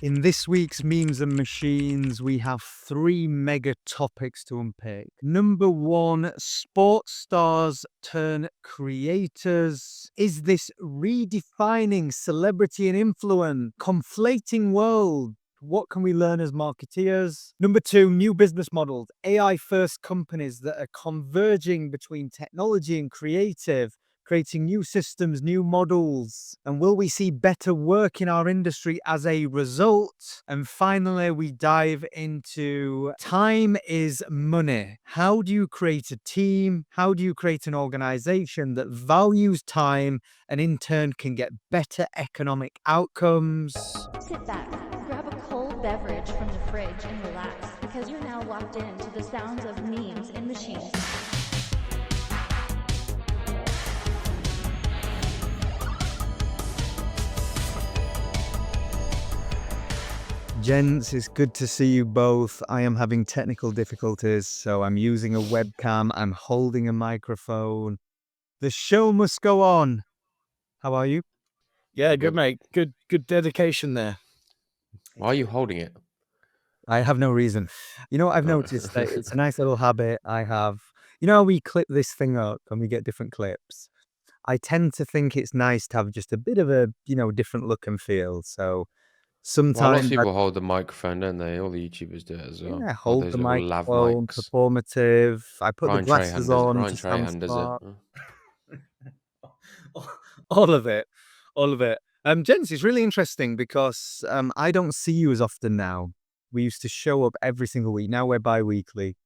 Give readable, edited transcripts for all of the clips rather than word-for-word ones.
In this week's Memes and Machines, we have 3 mega topics to unpick. Number 1, sports stars turn creators. Is this redefining celebrity and influence? Conflating world. What can we learn as marketeers? Number 2, new business models. AI-first companies that are converging between technology and creative, creating new systems, new models. And will we see better work in our industry as a result? And finally, we dive into time is money. How do you create a team? How do you create an organization that values time and in turn can get better economic outcomes? Sit back, grab a cold beverage from the fridge and relax, because you're now locked into the sounds of memes and machines. Gents, it's good to see you both. I am having technical difficulties, so I'm using a webcam. I'm holding a microphone. The show must go on. How are you? Yeah, good mate. Good dedication there. Why are you holding it? I have no reason. You know what I've noticed? That it's a nice little habit I have. You know how we clip this thing up and we get different clips? I tend to think it's nice to have just a bit of a, different look and feel. So sometimes Well, lots of people hold the microphone, don't they? All the YouTubers do it as well. yeah, All hold those the little lav microphone, mics. performative. I put Ryan the glasses on Ryan to sound Trahan does smart. it. All of it. Gents, it's really interesting because I don't see you as often now. We used to show up every single week. Now we're bi-weekly.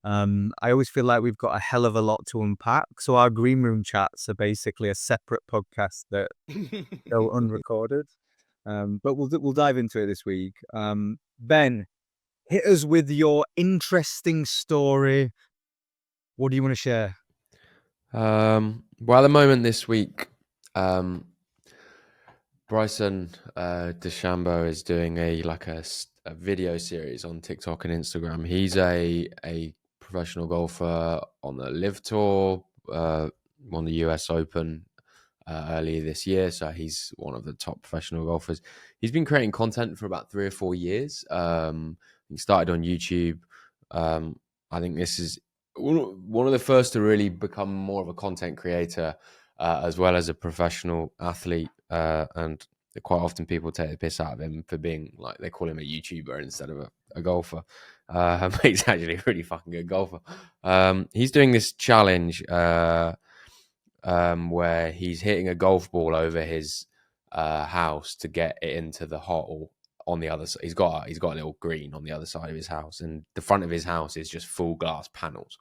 I always feel like we've got a hell of a lot to unpack. So our green room chats are basically a separate podcast that go unrecorded. But we'll dive into it this week. Ben, hit us with your interesting story. What do you want to share? Well, at the moment this week, Bryson DeChambeau is doing a video series on TikTok and Instagram. He's a professional golfer on the Live Tour, won the US Open earlier this year, so he's one of the top professional golfers. He's been creating content for about 3 or 4 years. He started on YouTube. I think this is one of the first to really become more of a content creator as well as a professional athlete, and quite often people take the piss out of him for being like, they call him a YouTuber instead of a golfer. He's actually a really fucking good golfer. He's doing this challenge where he's hitting a golf ball over his house to get it into the hole on the other side. He's got a little green on the other side of his house, and the front of his house is just full glass panels.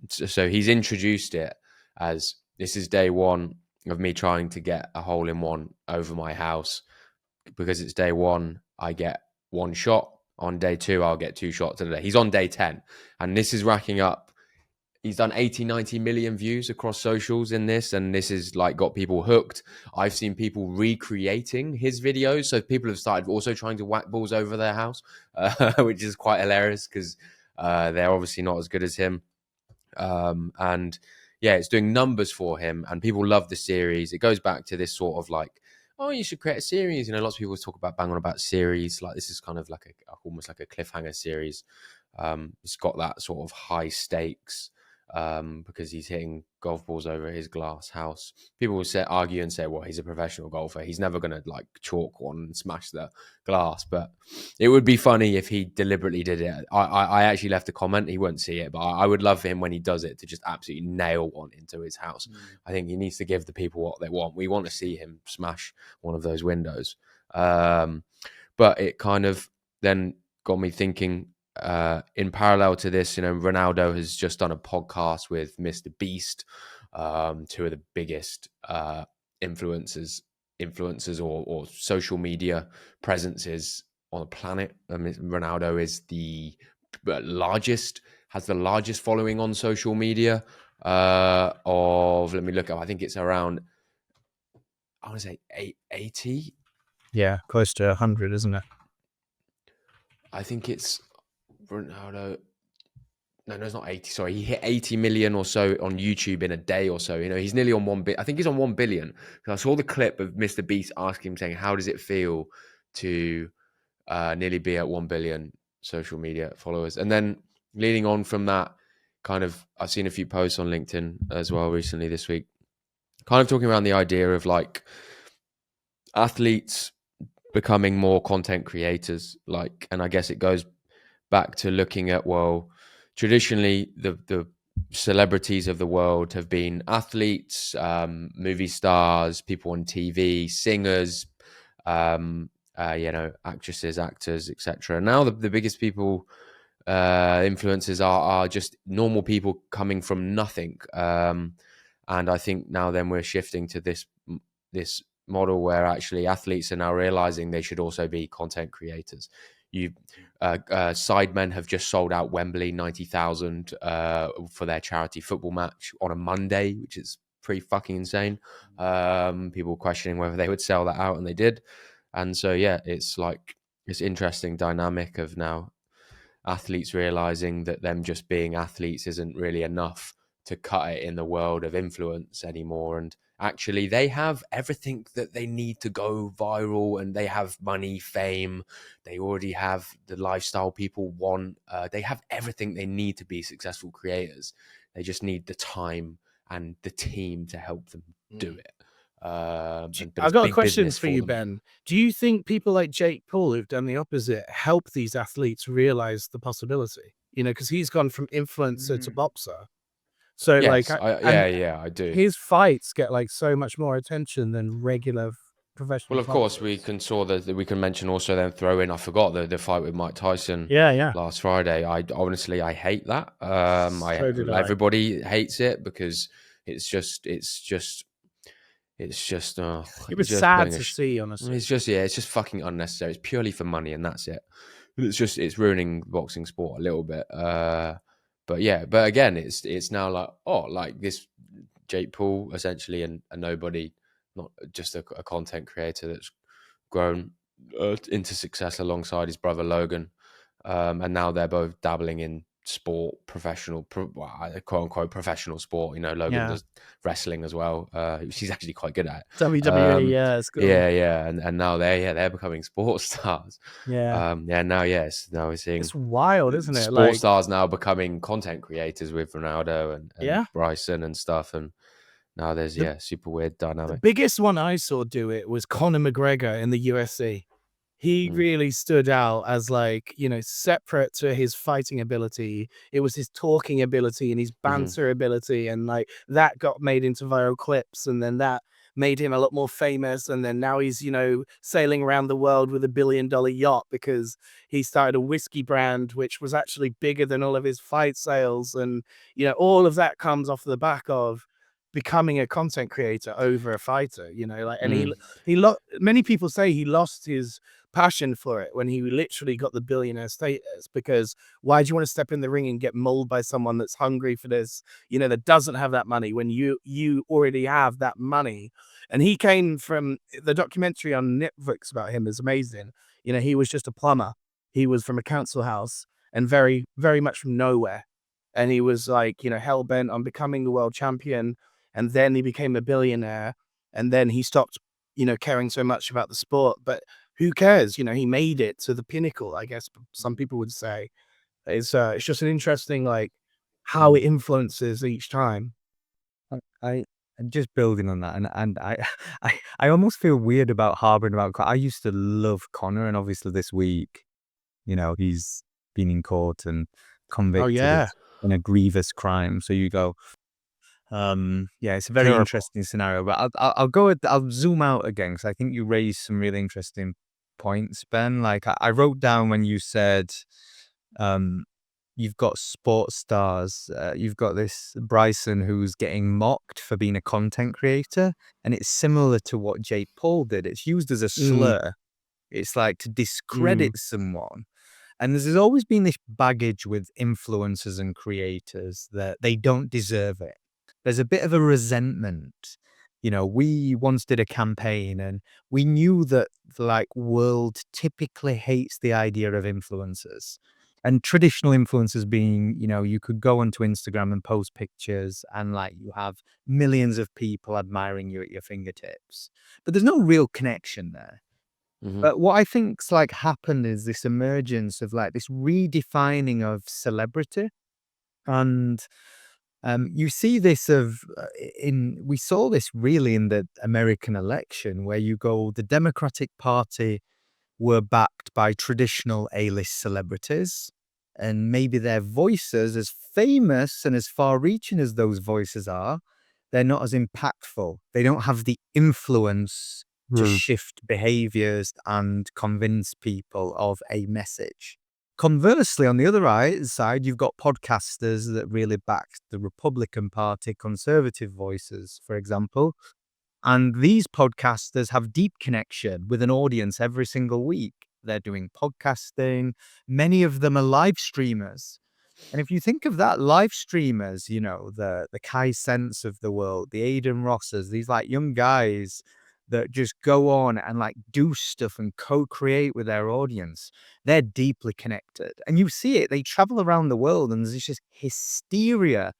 So he's introduced it as, this is day one of me trying to get a hole in one over my house. Because it's day one, I get one shot. On day 2, I'll get 2 shots in a day. He's on day 10, and this is racking up. He's done 80, 90 million views across socials in this, and this has like got people hooked. I've seen people recreating his videos. So people have started also trying to whack balls over their house, which is quite hilarious because they're obviously not as good as him. And yeah, it's doing numbers for him, and people love the series. It goes back to this sort of like, oh, you should create a series. You know, lots of people talk about bang on about series. Like, this is kind of like almost like a cliffhanger series. It's got that sort of high stakes because he's hitting golf balls over his glass house. People will argue and say, well, he's a professional golfer. He's never going to like chalk one and smash the glass. But it would be funny if he deliberately did it. I actually left a comment. He won't see it, but I would love for him when he does it to just absolutely nail one into his house. I think he needs to give the people what they want. We want to see him smash one of those windows. But it kind of then got me thinking, in parallel to this, you know, Ronaldo has just done a podcast with Mr. Beast, 2 of the biggest influencers or social media presences on the planet. I mean, Ronaldo is has the largest following on social media let me look up. I think it's around, I want to say 80. Yeah, close to 100, isn't it? I think it's Ronaldo. No, it's not 80. Sorry, he hit 80 million or so on YouTube in a day or so. You know, he's nearly on 1 billion. I think he's on 1 billion. I saw the clip of Mr. Beast asking him, saying, "How does it feel to nearly be at 1 billion social media followers. And then leading on from that, kind of, I've seen a few posts on LinkedIn as well recently this week, kind of talking around the idea of like athletes becoming more content creators. Like, and I guess it goes back to looking at, well, traditionally the celebrities of the world have been athletes, movie stars, people on TV, singers, actresses, actors, etc. Now the biggest people, influencers are just normal people coming from nothing. And I think now then we're shifting to this model where actually athletes are now realizing they should also be content creators. Sidemen have just sold out Wembley 90,000 for their charity football match on a Monday, which is pretty fucking insane. People questioning whether they would sell that out, and they did. And so it's like this interesting dynamic of now athletes realizing that them just being athletes isn't really enough to cut it in the world of influence anymore. And actually they have everything that they need to go viral, and they have money, fame, they already have the lifestyle people want, they have everything they need to be successful creators. They just need the time and the team to help them do it. I've got a question for you, Ben. Do you think people like Jake Paul, who've done the opposite, help these athletes realize the possibility? Because he's gone from influencer to boxer. So Yes, like, I do. his fights get like so much more attention than regular professional. Well, of course, we can mention also then throw in. I forgot the fight with Mike Tyson. Yeah. Last Friday. I honestly hate that. So did I. Everybody hates it because it's just. It was sad to see, honestly. It's just fucking unnecessary. It's purely for money, and that's it. It's ruining boxing sport a little bit. But again, it's now like this Jake Paul essentially, and a nobody, not just a content creator that's grown into success alongside his brother Logan, and now they're both dabbling in sport, professional, quote unquote professional sport. Logan does wrestling as well. She's actually quite good at it. WWE, it's good. And now they're becoming sports stars. Now we're seeing it's wild, isn't it? Sports stars now becoming content creators with Ronaldo and Bryson and stuff, and now there's super weird dynamic. The biggest one I saw do it was Conor McGregor in the UFC. He really stood out as separate to his fighting ability. It was his talking ability and his banter ability, and that got made into viral clips, and then that made him a lot more famous. And then now he's, sailing around the world with $1 billion yacht because he started a whiskey brand, which was actually bigger than all of his fight sales. And, all of that comes off the back of becoming a content creator over a fighter, and many people say he lost his passion for it when he literally got the billionaire status, because why do you want to step in the ring and get mauled by someone that's hungry for this, that doesn't have that money when you already have that money? And he came from the documentary on Netflix about him is amazing. He was just a plumber. He was from a council house and very, very much from nowhere. And he was hell-bent on becoming the world champion. And then he became a billionaire, and then he stopped, caring so much about the sport. But who cares? He made it to the pinnacle, I guess some people would say. It's just an interesting, how it influences each time. I just building on that, and I almost feel weird about harboring about. I used to love Conor, and obviously this week, he's been in court and convicted in a grievous crime. So you go. It's a very interesting scenario, but I'll zoom out again, because I think you raised some really interesting points, Ben. I wrote down when you said, you've got sports stars, you've got this Bryson who's getting mocked for being a content creator, and it's similar to what Jake Paul did. It's used as a slur. It's like to discredit someone. And there's always been this baggage with influencers and creators that they don't deserve it. There's a bit of a resentment. We once did a campaign, and we knew that the world typically hates the idea of influencers, and traditional influencers being, you could go onto Instagram and post pictures and you have millions of people admiring you at your fingertips, but there's no real connection there. But what I think's like happened is this emergence of like this redefining of celebrity. And you see this we saw this really in the American election, where you go, the Democratic Party were backed by traditional A-list celebrities, and maybe their voices, as famous and as far-reaching as those voices are, they're not as impactful. They don't have the influence to shift behaviors and convince people of a message. Conversely, on the other side, you've got podcasters that really back the Republican Party, conservative voices, for example. And these podcasters have deep connection with an audience every single week. They're doing podcasting. Many of them are live streamers. And if you think of that, live streamers, the Kai Sense of the world, the Aidan Rosses, these like young guys that just go on and like do stuff and co-create with their audience, they're deeply connected. And you see it, they travel around the world, and there's just hysteria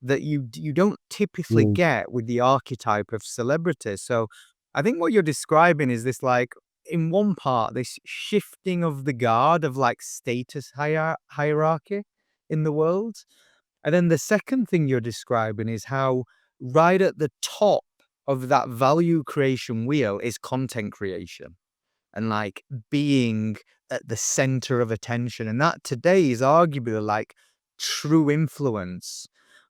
that you don't typically get with the archetype of celebrity. So I think what you're describing is this, like, in one part, this shifting of the guard of like status hierarchy in the world. And then the second thing you're describing is how right at the top of that value creation wheel is content creation and like being at the center of attention. And that today is arguably like true influence.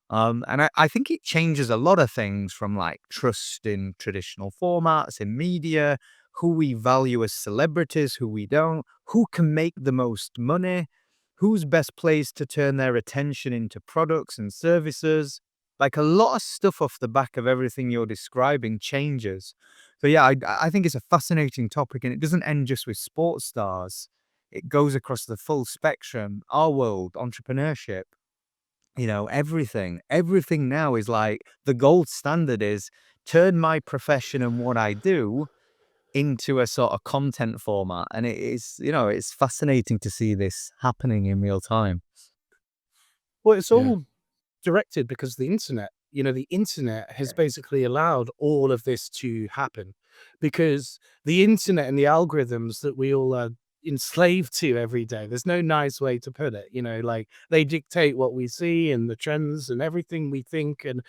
And I think it changes a lot of things, from like trust in traditional formats, in media, who we value as celebrities, who we don't, who can make the most money, who's best placed to turn their attention into products and services. Like, a lot of stuff off the back of everything you're describing changes. So yeah, I think it's a fascinating topic, and it doesn't end just with sports stars. It goes across the full spectrum, our world, entrepreneurship, everything. Everything now is like, the gold standard is turn my profession and what I do into a sort of content format. And it is, it's fascinating to see this happening in real time. Well, it's all directed because the internet, the internet has basically allowed all of this to happen, because the internet and the algorithms that we all are enslaved to every day, there's no nice way to put it, like, they dictate what we see and the trends and everything we think, and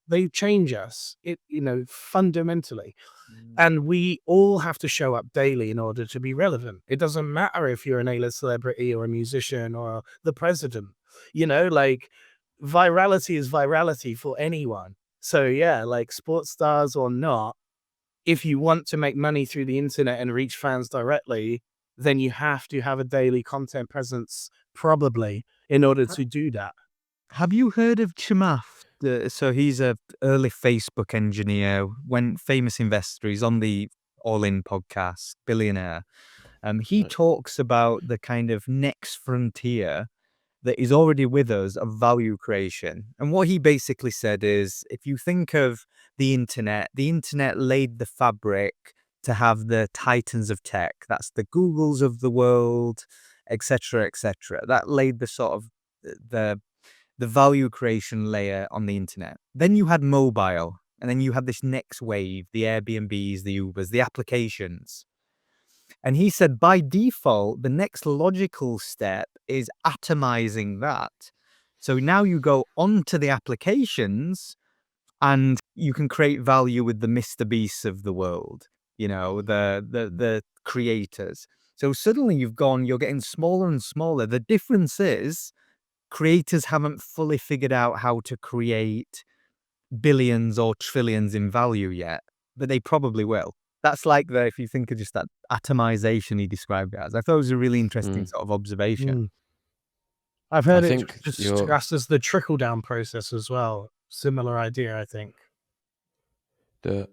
they change us, fundamentally. And we all have to show up daily in order to be relevant. It doesn't matter if you're an A-list celebrity or a musician or the president, like, virality is virality for anyone. So yeah, like, sports stars or not, if you want to make money through the internet and reach fans directly, then you have to have a daily content presence, probably, in order to do that. Have you heard of Chamath? So he's a early Facebook engineer, famous investor. He's on the All In podcast, billionaire. He talks about the kind of next frontier that is already with us of value creation. And what he basically said is, if you think of the internet laid the fabric to have the titans of tech. That's the Googles of the world, etc., etc. That laid the sort of the value creation layer on the internet. Then you had mobile, and then you had this next wave, the Airbnbs, the Ubers, the applications. And he said, by default, the next logical step is atomizing that. So now you go onto the applications and you can create value with the Mr. Beasts of the world, the creators. So suddenly you're getting smaller and smaller. The difference is creators haven't fully figured out how to create billions or trillions in value yet, but they probably will. That's like if you think of just that atomization he described it as. I thought it was a really interesting sort of observation. I've heard it just classed as the trickle-down process as well. Similar idea, I think. The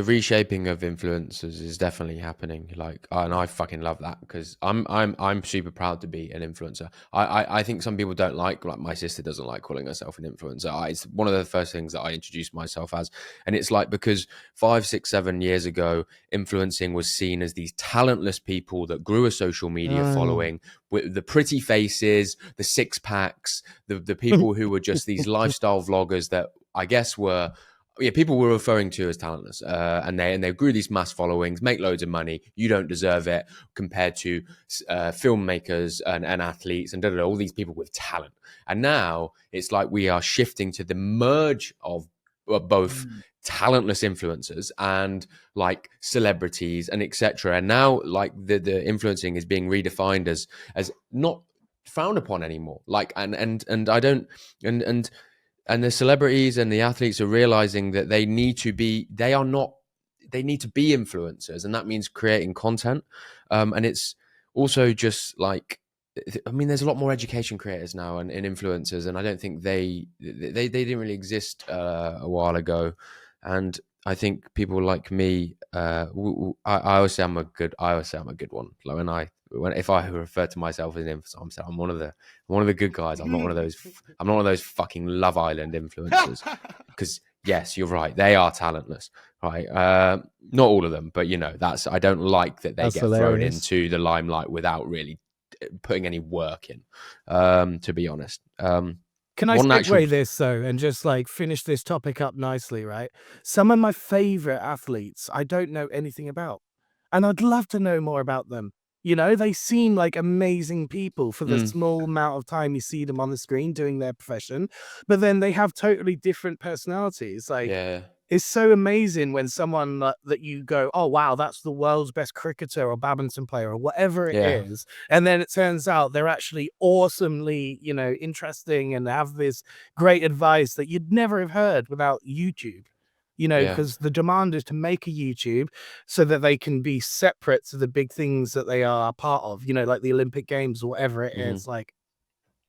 reshaping of influencers is definitely happening. Like, and I fucking love that, because I'm super proud to be an influencer. I think some people don't like my sister doesn't like calling herself an influencer. It's one of the first things that I introduced myself as, and it's like, because 5, 6, 7 years ago, influencing was seen as these talentless people that grew a social media following with the pretty faces, the six packs, the people who were just these lifestyle vloggers that I guess were yeah, people were referring to as talentless, and they grew these mass followings, make loads of money. You don't deserve it, compared to filmmakers and athletes and all these people with talent. And now it's like we are shifting to the merge of both talentless influencers and like celebrities and etc. And now like the influencing is being redefined as not frowned upon anymore. Like and I don't and the celebrities and the athletes are realizing that they need to be influencers, and that means creating content. And it's also just like, I mean, there's a lot more education creators now and influencers, and I don't think they didn't really exist a while ago. And I think people like me, I always say I'm a good one. Like if I refer to myself as an influencer, I'm one of the good guys. I'm not one of those fucking Love Island influencers. Because yes, you're right, they are talentless, right? Not all of them, but I don't like that they That's get hilarious. thrown into the limelight without really putting any work in. To be honest, Can I one segue actual this though and just like finish this topic up nicely, right? Some of my favorite athletes I don't know anything about, and I'd love to know more about them. They seem like amazing people for the small amount of time you see them on the screen doing their profession, but then they have totally different personalities. Like, yeah, it's so amazing when someone that you go, oh, wow, that's the world's best cricketer or badminton player or whatever it yeah, is. And then it turns out they're actually awesomely, interesting and have this great advice that you'd never have heard without YouTube. yeah, Because the demand is to make a YouTube so that they can be separate to the big things that they are part of, like the Olympic Games or whatever it is. Like,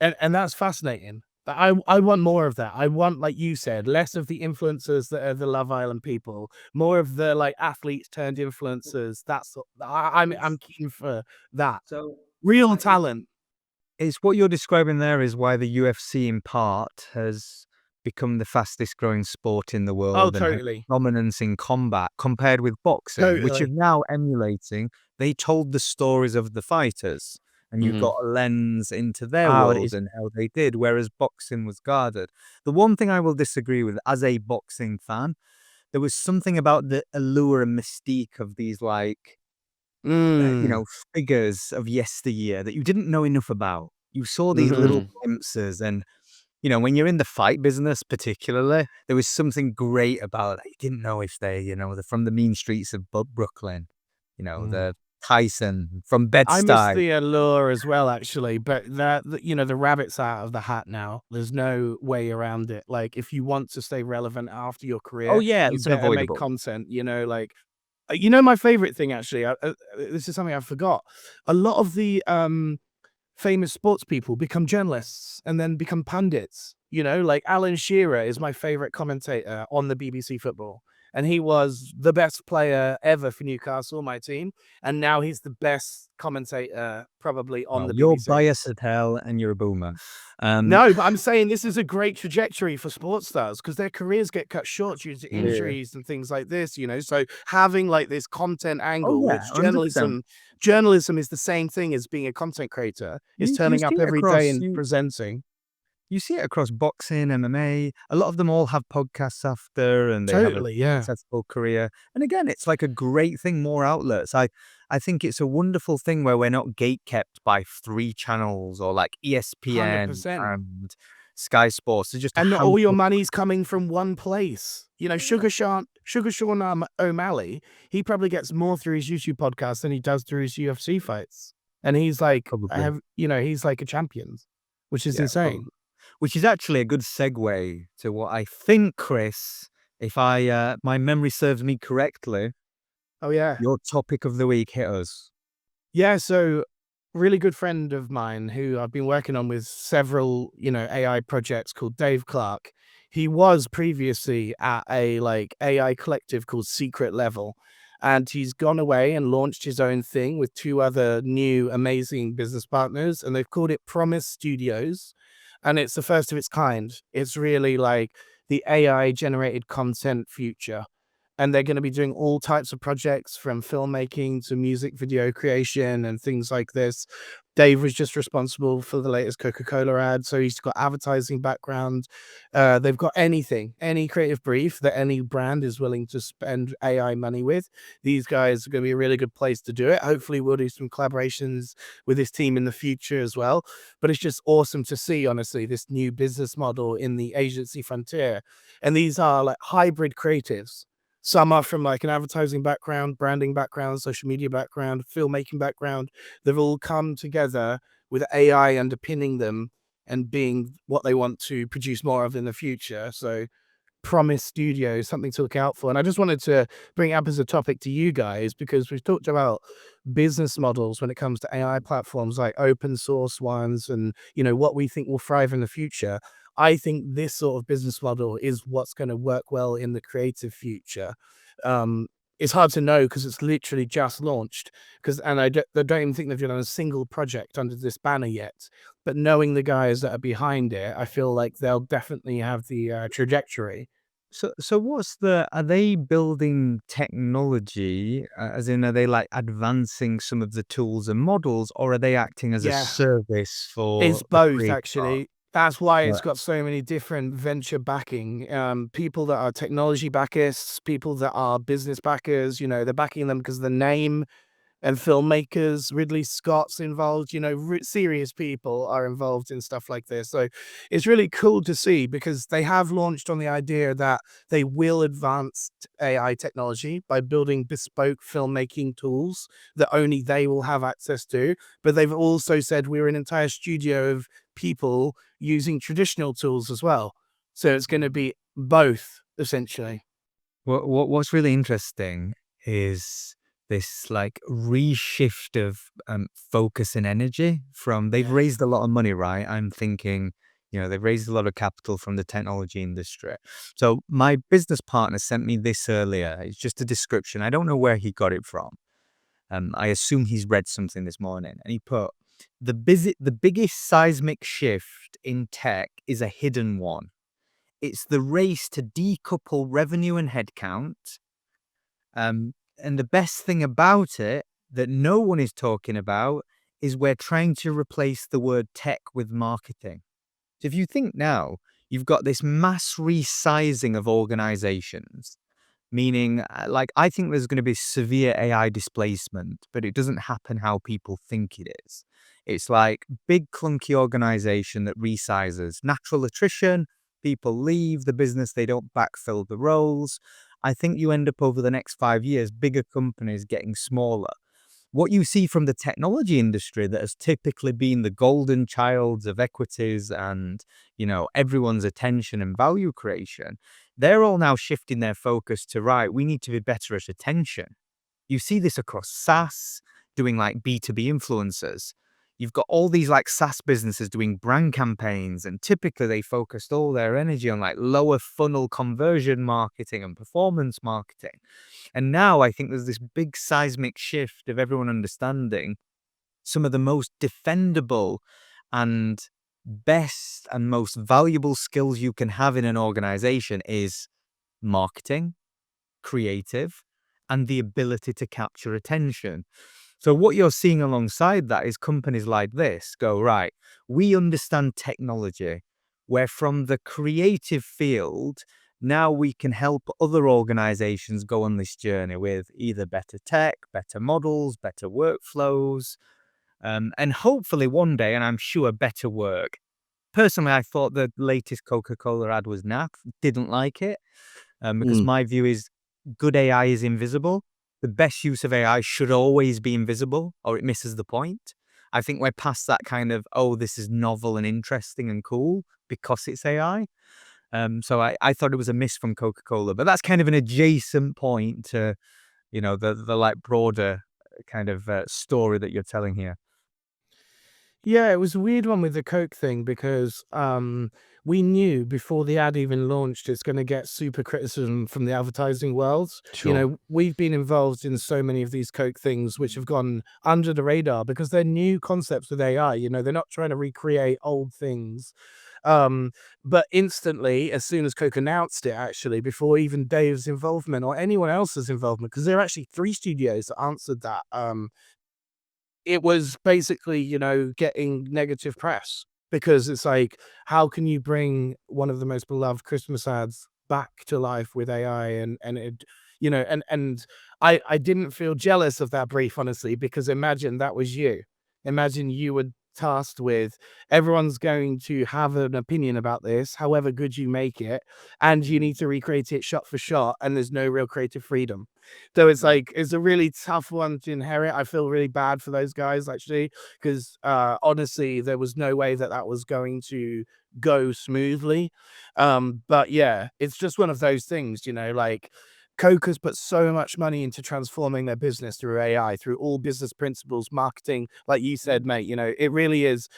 and that's fascinating. But I want more of that. I want, like you said, less of the influencers that are the Love Island people, more of the like athletes turned influencers. I'm keen for that. So Real talent. it's what you're describing there is why the UFC in part has become the fastest growing sport in the Oh, world and has totally. dominance in combat compared with boxing, which is Totally. now emulating. They told the stories of the fighters and you got a lens into their Oh, it world is. and how they did, whereas boxing was guarded. The one thing I will disagree with as a boxing fan, there was something about the allure and mystique of these Mm. figures of yesteryear that you didn't know enough about. You saw these little mm, glimpses and, when you're in the fight business particularly, there was something great about it. You didn't know if they're from the mean streets of Brooklyn, Mm. the Tyson from I miss Bed-Stuy. the allure as well, actually, but the rabbit's out of the hat now. There's no way around it. Like, if you want to stay relevant after your Oh, career, yeah, you it's better make unavoidable. content, like, my favorite thing actually, this is something I forgot. A lot of the famous sports people become journalists and then become pundits. Like Alan Shearer is my favorite commentator on the BBC Football. And he was the best player ever for Newcastle, my team. And now he's the best commentator probably on Well, the you're BBC. biased as hell and you're a boomer. No, but I'm saying this is a great trajectory for sports stars because their careers get cut short due to mm. injuries and things like this, So having like this content Oh, angle, yeah, which 100%. journalism is the same thing as being a content creator, is You turning see up it every day across and presenting. You see it across boxing, MMA. A lot of them all have podcasts after, and they have a Totally, yeah. successful career. And again, it's like a great thing, more outlets. I think it's a wonderful thing where we're not gatekept by 3 channels or like ESPN 100%. and Sky Sports. There's just a And not all your handful. money's coming from one place. Sugar Sean O'Malley, he probably gets more through his YouTube podcast than he does through his UFC fights. And he's like, Probably. he's like a champion, which is Yeah, insane. probably. Which is actually a good segue to what I think, Chris, if my memory serves me correctly, Oh, yeah. your topic of the week hit us. Yeah, so really good friend of mine who I've been working on with several, AI projects called Dave Clark. He was previously at a like AI collective called Secret Level, and he's gone away and launched his own thing with 2 other new amazing business partners, and they've called it Promise Studios, and it's the first of its kind. It's really like the AI generated content future. And they're going to be doing all types of projects from filmmaking to music video creation and things like this. Dave was just responsible for the latest Coca-Cola ad, so he's got advertising background. They've got any creative brief that any brand is willing to spend AI money with. These guys are going to be a really good place to do it. Hopefully, we'll do some collaborations with this team in the future as well. But it's just awesome to see, honestly, this new business model in the agency frontier. And these are like hybrid creatives. Some are from like an advertising background, branding background, social media background, filmmaking background. They've all come together with AI underpinning them and being what they want to produce more of in the future. So Promise Studio is something to look out for. And I just wanted to bring it up as a topic to you guys because we've talked about business models when it comes to AI platforms like open source ones and, what we think will thrive in the future. I think this sort of business model is what's going to work well in the creative future. Um, it's hard to know because it's literally just launched. And I don't even think they've done a single project under this banner yet. But knowing the guys that are behind it, I feel like they'll definitely have the trajectory. So are they building technology, as in, are they like advancing some of the tools and models, or are they acting as a Yeah, service it's for the both creative part? actually. That's why it's Right. got so many different venture backing. People that are technology backers, people that are business backers, they're backing them because of the name, and filmmakers, Ridley Scott's involved, serious people are involved in stuff like this. So it's really cool to see because they have launched on the idea that they will advance AI technology by building bespoke filmmaking tools that only they will have access to. But they've also said we're an entire studio of people using traditional tools as well. So it's going to be both essentially. What's really interesting is this like reshift of focus and energy from they've Yeah. raised a lot of money, right? I'm thinking, they've raised a lot of capital from the technology industry. So my business partner sent me this earlier. It's just a description. I don't know where he got it from. I assume he's read something this morning, and he put the biggest seismic shift in tech is a hidden one. It's the race to decouple revenue and headcount. And the best thing about it that no one is talking about is we're trying to replace the word tech with marketing. So if you think now, you've got this mass resizing of organizations, meaning like I think there's going to be severe AI displacement, but it doesn't happen how people think it is. It's like big clunky organization that resizes, natural attrition, people leave the business, they don't backfill the roles. I think you end up over the next 5 years, bigger companies getting smaller. What you see from the technology industry that has typically been the golden child of equities and, everyone's attention and value creation, they're all now shifting their focus to, right, we need to be better at attention. You see this across SaaS, doing like B2B influencers. You've got all these like SaaS businesses doing brand campaigns, and typically they focused all their energy on like lower funnel conversion marketing and performance marketing. And now I think there's this big seismic shift of everyone understanding some of the most defendable and best and most valuable skills you can have in an organization is marketing, creative, and the ability to capture attention. So what you're seeing alongside that is companies like this go, right, we understand technology, where from the creative field, now we can help other organizations go on this journey with either better tech, better models, better workflows, and hopefully one day, and I'm sure better work. Personally, I thought the latest Coca-Cola ad was naff, didn't like it, because Mm. my view is good AI is invisible. The best use of AI should always be invisible or it misses the point. I think we're past that kind of, oh, this is novel and interesting and cool because it's AI. So I thought it was a miss from Coca-Cola, but that's kind of an adjacent point to, the like broader kind of story that you're telling here. Yeah, it was a weird one with the Coke thing because we knew before the ad even launched it's going to get super criticism from the advertising world. Sure. We've been involved in so many of these Coke things which have gone under the radar because they're new concepts with AI. They're not trying to recreate old things. Um, but instantly, as soon as Coke announced it, actually, before even Dave's involvement or anyone else's involvement, because there are actually 3 studios that answered that it was basically, getting negative press because it's like, how can you bring one of the most beloved Christmas ads back to life with AI? And it, and I didn't feel jealous of that brief, honestly, because imagine that was you. Imagine you were tasked with everyone's going to have an opinion about this, however good you make it, and you need to recreate it shot for shot, and there's no real creative freedom. So it's like, it's a really tough one to inherit. I feel really bad for those guys, actually, because honestly, there was no way that that was going to go smoothly. But yeah, it's just one of those things, like Coke has put so much money into transforming their business through AI, through all business principles, marketing, like you said, mate. It really is.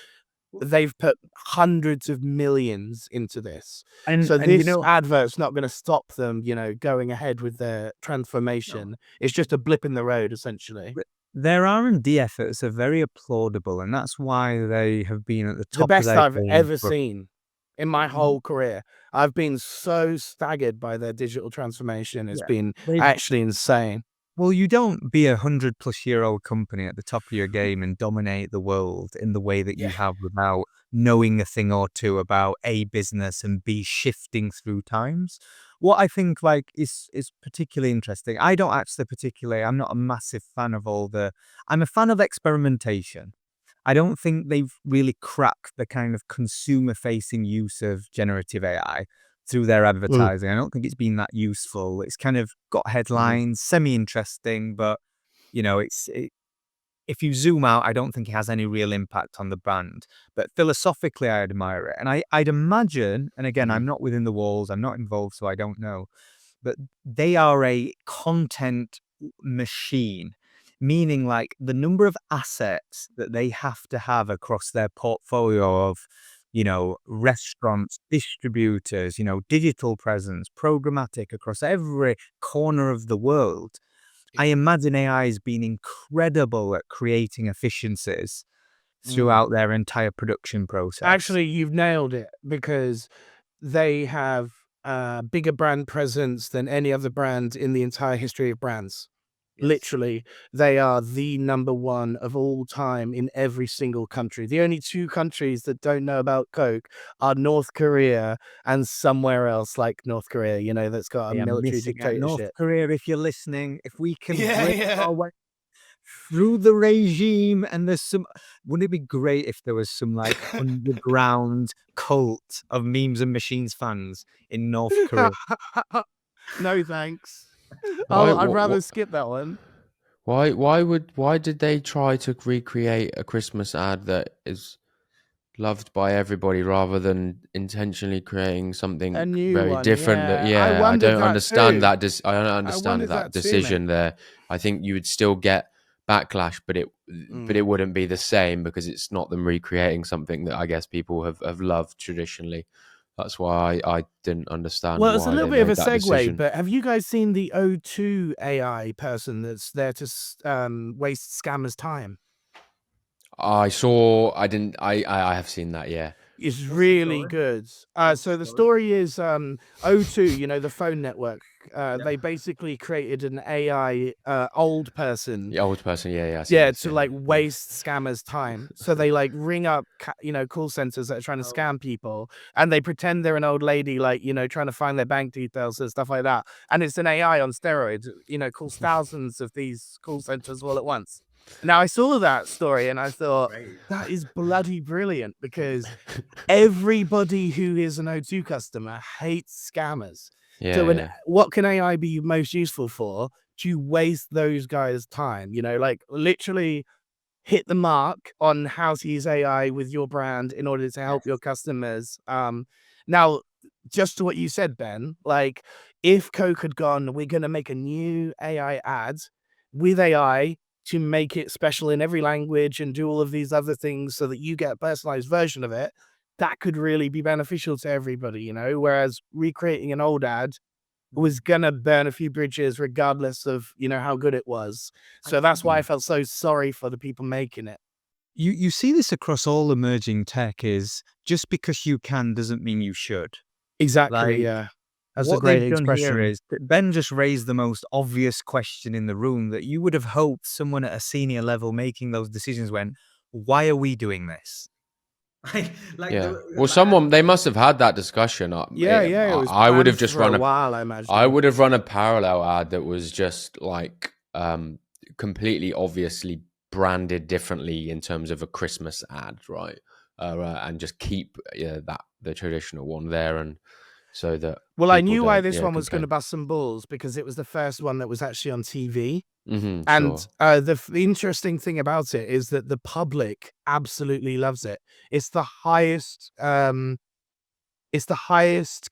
They've put hundreds of millions into this. And So and you this know, advert's not going to stop them, going ahead with their no, transformation. It's just a blip in the road, essentially. but their R&D efforts are very applaudable, and that's why they have been at the The top of best their I've game ever for seen in my whole career. I've been so staggered by their digital transformation. It's yeah. been They've actually insane. Well, you don't be 100-plus-year-old company at the top of your game and dominate the world in the way that you Yeah. have without knowing a thing or two about A, business, and B, shifting through times. What I think is particularly interesting. I'm not a massive fan of I'm a fan of experimentation. I don't think they've really cracked the kind of consumer-facing use of generative AI through their Mm. advertising. I don't think it's been that useful. It's kind of got Mhm. headlines, semi-interesting, but if you zoom out, I don't think it has any real impact on the brand. But philosophically, I admire it, and I'd imagine. And again, Mhm. I'm not within the walls. I'm not involved, so I don't know. But they are a content machine, meaning like the number of assets that they have to have across their portfolio of, restaurants, distributors, digital presence, programmatic across every corner of the world. I imagine AI has been incredible at creating efficiencies Mm. throughout their entire production process. Actually, you've nailed it because they have a bigger brand presence than any other brand in the entire history of brands. Yes. Literally, they are the number one of all time in every single country. The only two countries that don't know about Coke are North Korea and somewhere else like North Korea, that's got a They are military missing out. North dictatorship. Korea, if you're listening, if we can Yeah, break yeah. our way through the regime and wouldn't it be great if there was some like underground cult of memes and machines fans in North Korea? No, thanks. Why? I'd rather skip that one. Why did they try to recreate a Christmas ad that is loved by everybody rather than intentionally creating A something new very one, different? yeah. I Yeah, I wondered don't that understand too. that. I don't I understand wondered that that too, mate. decision there. I think you would still get backlash, but Mm. it wouldn't be the same because it's not them recreating something that I guess people have loved traditionally. That's why I didn't understand Well, it's a why little they bit of a made that segue, decision. but have you guys seen the O2 AI person that's there to waste scammers' time? I saw. I didn't. I have seen that. Yeah. Is What's the really story? good. What's the So the story? story is O2, the phone network. Yeah. They basically created an AI old person, The old person. Yeah. Yeah. I seen yeah, this. to Yeah. like waste scammers' time. So they like ring up, call centers that are trying to Oh, scam people, and they pretend they're an old lady, like trying to find their bank details and stuff like that. And it's an AI on steroids. Calls thousands of these call centers all at once. Now I saw that story and I thought great. that is bloody brilliant because everybody who is an O2 customer hates scammers. Yeah. So Yeah. what can AI be most useful for? To waste those guys' time, like literally hit the mark on how to use AI with your brand in order to help your customers. Now, just to what you said, Ben, like if Coke had gone, we're going to make a new AI ad with AI to make it special in every language and do all of these other things so that you get a personalized version of it, that could really be beneficial to everybody, whereas recreating an old ad was gonna burn a few bridges regardless of, how good it was. I So that's think why I felt so sorry for the people making it. you see this across all emerging tech is just because you can doesn't mean you should. Exactly, Like, yeah. That's a what great they've done here expression. is that Ben just raised the most obvious question in the room that you would have hoped someone at a senior level making those decisions went, why are we doing this? Like Yeah. the Well, like, they must have had that discussion. Yeah, it was I would have planned just for a run while, I imagine. I would have run a parallel ad that was just like completely obviously branded differently in terms of a Christmas ad, right? And just keep the traditional one there, and so that Well, I people knew why don't this one was going to complain. bust some balls because it was the first one that was actually on TV. And Sure. the interesting thing about it is that the public absolutely loves it. It's the highest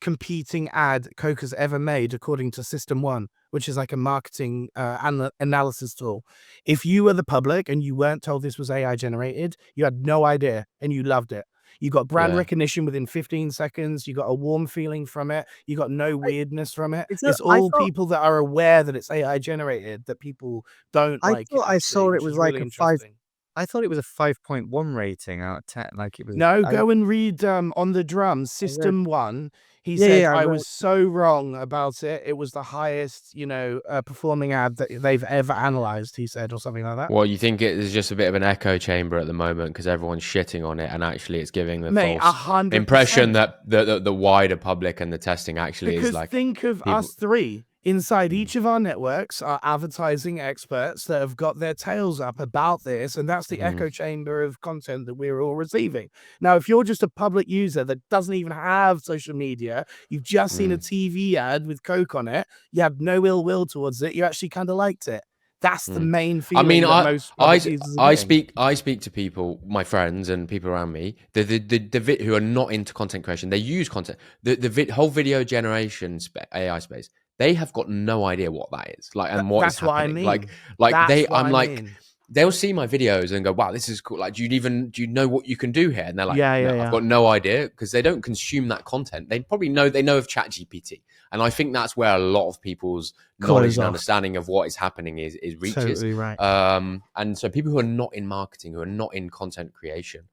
competing ad Coke has ever made, according to System One, which is like a marketing analysis tool. If you were the public and you weren't told this was AI generated, you had no idea and you loved it. You got brand Yeah. recognition within 15 seconds. You got a warm feeling from it. You got no weirdness from it. It's It's I all thought people that are aware that it's AI generated, that people don't I like it, thought I actually, saw it which was is like really a 5 interesting. I thought it was a 5.1 rating out of 10. Like it was No, I go and read on the drums, I read System One. He Yeah, said, yeah, I I read was so wrong about it. It was the highest, performing ad that they've ever analyzed, he said, or something like that. Well, you think it is just a bit of an echo chamber at the moment because everyone's shitting on it, and actually it's giving the Mate, false 100%. impression that the wider public and the testing actually Because is like think of people. us three. Inside each of our networks are advertising experts that have got their tails up about this, and that's the echo chamber of content that we're all receiving. Now, if you're just a public user that doesn't even have social media, you've just seen a TV ad with Coke on it, you have no ill will towards it, you actually kind of liked it. That's the main I feeling mean, that most public users are getting. I speak to people, my friends and people around me, who are not into content creation. They use content, whole video generation AI space. They have got no idea what that is, like, and what is That's what I happening. mean. Like, they'll see my videos and go, "Wow, this is cool." Like, do you know what you can do here? And they're like, Yeah, "No, yeah, I've yeah. got no idea," because they don't consume that content. They probably know of ChatGPT, and I think that's where a lot of people's knowledge Close and off. understanding of what is happening is reaches. Totally right. And so people who are not in marketing, who are not in content creation,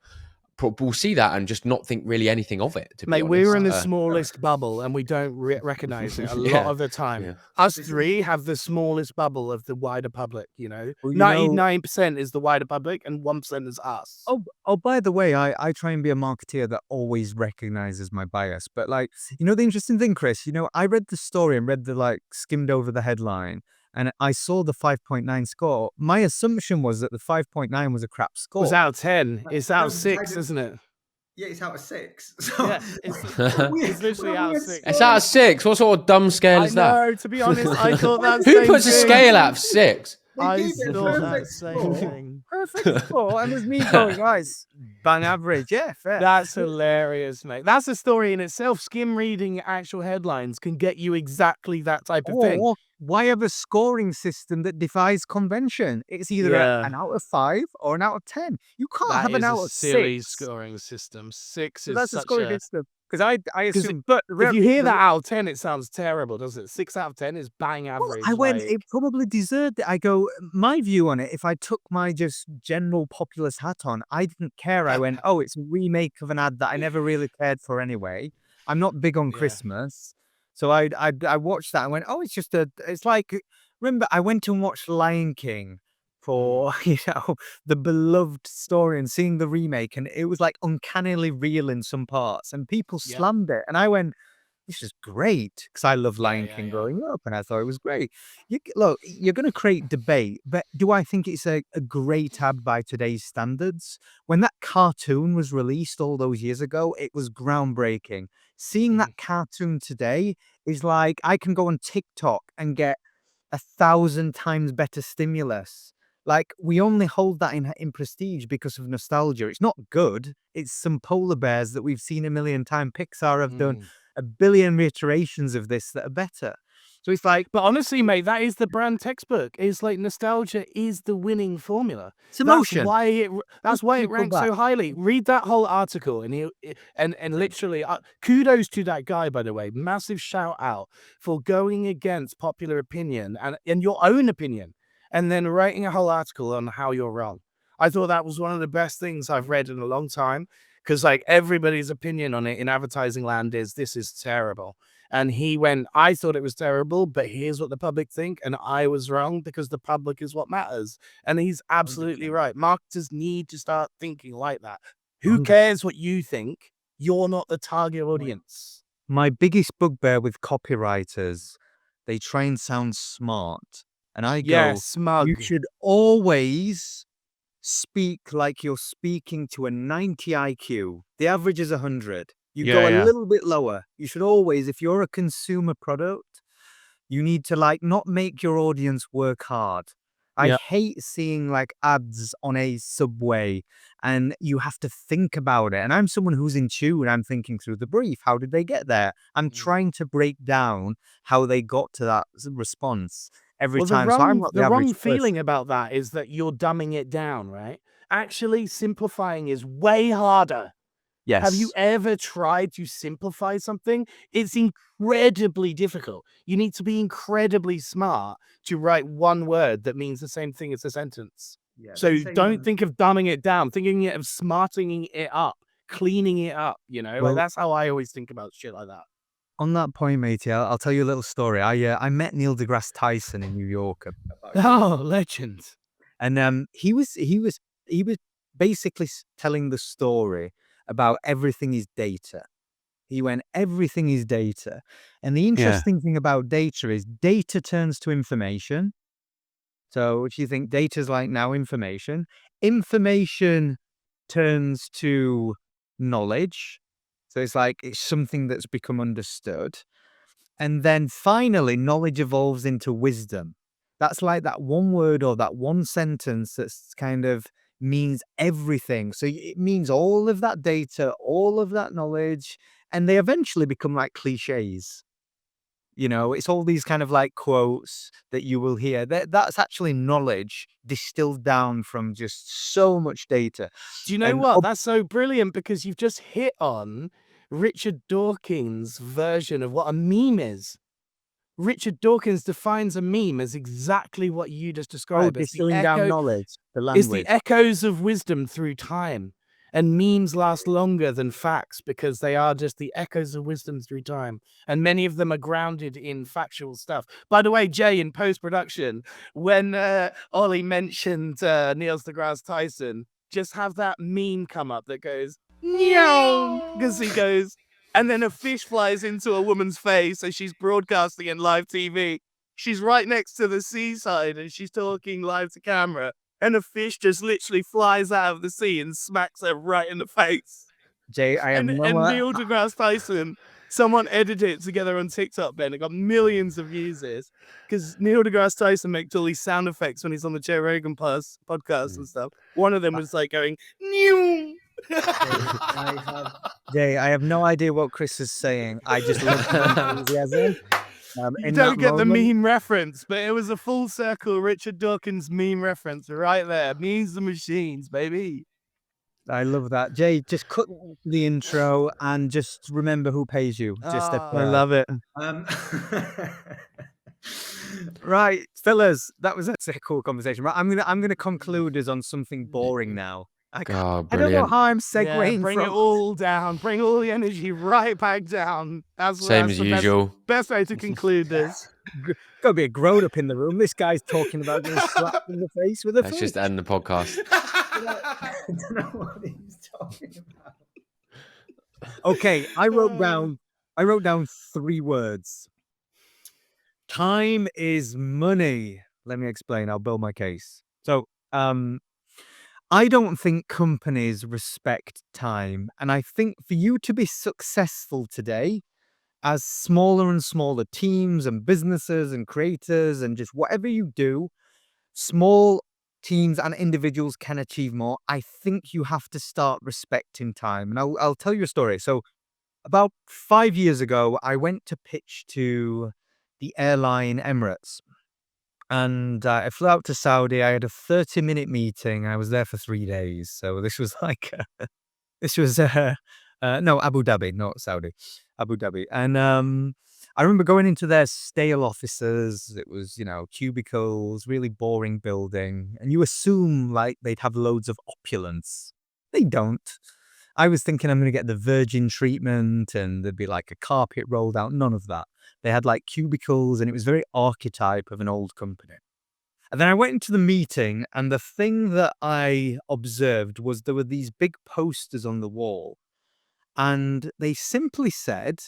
will see that and just not think really anything of it. To be Mate, honest, we're in the smallest bubble and we don't recognize it a lot of the time. Yeah. Us three have the smallest bubble of the wider public, Well, you 99% is the wider public and 1% is us. Oh, by the way, I try and be a marketeer that always recognizes my bias. But like, the interesting thing, Chris, I read the story and skimmed over the headline and I saw the 5.9 score. My assumption was that the 5.9 was a crap It score. was out of 10. It's out of No, 6, isn't it? Yeah, it's out of 6. So Yeah, it's literally out of 6. It's out of 6. What sort of dumb scale I is that? know, to be honest, I thought that Who same puts a thing. scale out of 6? I gave it a thought that perfect same score. thing. Perfect score. And there's me going, guys, bang average. Yeah, fair. That's hilarious, mate. That's a story in itself. Skim reading actual headlines can get you exactly that type of thing. Or why have a scoring system that defies convention? It's either Yeah. an out of 5 or an out of 10. You can't That have an is out a of silly 6. scoring system. 6 So is that's a such scoring a... system. Because I assume, But if you hear that out of 10, it sounds terrible, doesn't it? 6 out of 10 is bang Well, average. I went, like- it probably deserved it. I go, my view on it, if I took my just general populist hat on, I didn't care. I went, oh, it's a remake of an ad that I never really cared for anyway. I'm not big on Yeah. Christmas. So I watched that and went, oh, it's like, remember, I went and watched Lion King for, the beloved story and seeing the remake. And it was like uncannily real in some parts and people Yep. slammed it. And I went, this is great because I love Lion yeah, King yeah. growing up and I thought it was great. Look, you're going to create debate, but do I think it's a great ad by today's standards? When that cartoon was released all those years ago, it was groundbreaking. Seeing that cartoon today is like I can go on TikTok and get 1,000 times better stimulus. Like we only hold that in prestige because of nostalgia. It's not good. It's some polar bears that we've seen a million times. Pixar have done a billion reiterations of this that are better. So it's like, But honestly, mate, that is the brand textbook. It's like nostalgia is the winning formula. it's emotion. That's why it People ranks back. so highly. Read that whole article, and literally, kudos to that guy, by the way. Massive shout out for going against popular opinion and your own opinion, and then writing a whole article on how you're wrong. I thought that was one of the best things I've read in a long time, because like everybody's opinion on it in advertising land is this is terrible. And he went, I thought it was terrible, but here's what the public think. And I was wrong because the public is what matters. And he's absolutely 100%. right. Marketers need to start thinking like that. Who 100%. cares what you think? You're not the target audience. My biggest bugbear with copywriters, they try and sound smart. And I Yeah, go, smug. you should always speak like you're speaking to a 90 IQ. The average is 100. You go a little bit lower. You should always, if you're a consumer product, you need to like not make your audience work hard. I Yeah. hate seeing like ads on a subway and you have to think about it. And I'm someone who's in tune. I'm thinking through the brief. How did they get there? I'm trying to break down how they got to that response every Well, time. So I'm not the average wrong person. feeling about that is that you're dumbing it down, right? Actually, simplifying is way harder. Yes. Have you ever tried to simplify something? It's incredibly difficult. You need to be incredibly smart to write one word that means the same thing as a sentence. Yeah, So they say, don't think of dumbing it down, thinking of smartening it up, cleaning it up, you know? Well- like that's how I always think about shit like that. On that point, matey, I'll tell you a little story. I met Neil deGrasse Tyson in New York, Oh, legend. and he was basically telling the story about everything is data. He went, everything is data, and the interesting thing about data is data turns to information. So, what do you think? Data's like now information. Information turns to knowledge. So it's like it's something that's become understood. And then finally, knowledge evolves into wisdom. That's like that one word or that one sentence that's kind of means everything. So it means all of that data, all of that knowledge, and they eventually become like cliches. You know, it's all these kind of like quotes that you will hear. That's actually knowledge distilled down from just so much data. Do you know And what? That's so brilliant because you've just hit on Richard Dawkins' version of what a meme is. Richard Dawkins defines a meme as exactly what you just described. It's the distilling down echo- knowledge, the It's language. the echoes of wisdom through time. And memes last longer than facts because they are just the echoes of wisdom through time. And many of them are grounded in factual stuff. By the way, Jay, in post-production, when Ollie mentioned Neil deGrasse Tyson, just have that meme come up that goes, meow, because he goes, and then a fish flies into a woman's face. So she's broadcasting in live TV. She's right next to the seaside and she's talking live to camera. And a fish just literally flies out of the sea and smacks her right in the face. Jay, I have And no Neil deGrasse Tyson, someone edited it together on TikTok, Ben. It got millions of users because Neil deGrasse Tyson makes all these sound effects when he's on the Joe Rogan podcast and stuff. One of them was like going, new. Jay, I have no idea what Chris is saying. I just love the enthusiasm. You in don't that get the moment. meme reference, but it was a full circle Richard Dawkins meme reference right there. Memes the machines, baby. I love that. Jay, just cut the intro and just remember who pays you. Just I love it. Um, Right, fellas, that was a cool conversation. Right, I'm gonna conclude us on something boring now. Oh, I don't know brilliant. how I'm Yeah, segueing bring it from. all down. Bring all the energy right back down. Same as the usual. Best way to conclude this. Gotta be a grown up in the room. This guy's talking about getting slapped in the face with a Let's fish. just end the podcast. I don't know what he's talking about. Okay, I wrote down 3 words. Time is money. Let me explain. I'll build my case. So, I don't think companies respect time. And I think for you to be successful today, as smaller and smaller teams and businesses and creators and just whatever you do, small teams and individuals can achieve more. I think you have to start respecting time. And I'll tell you a story. So about 5 years ago, I went to pitch to the airline Emirates. And I flew out to Saudi. I had a 30-minute meeting. I was there for 3 days. So this was like, no, Abu Dhabi, not Saudi, Abu Dhabi. And I remember going into their stale offices. It was, cubicles, really boring building. And you assume like they'd have loads of opulence. They don't. I was thinking I'm going to get the virgin treatment and there'd be like a carpet rolled out. None of that. They had like cubicles and it was very archetype of an old company. And then I went into the meeting, and the thing that I observed was there were these big posters on the wall, and they simply said,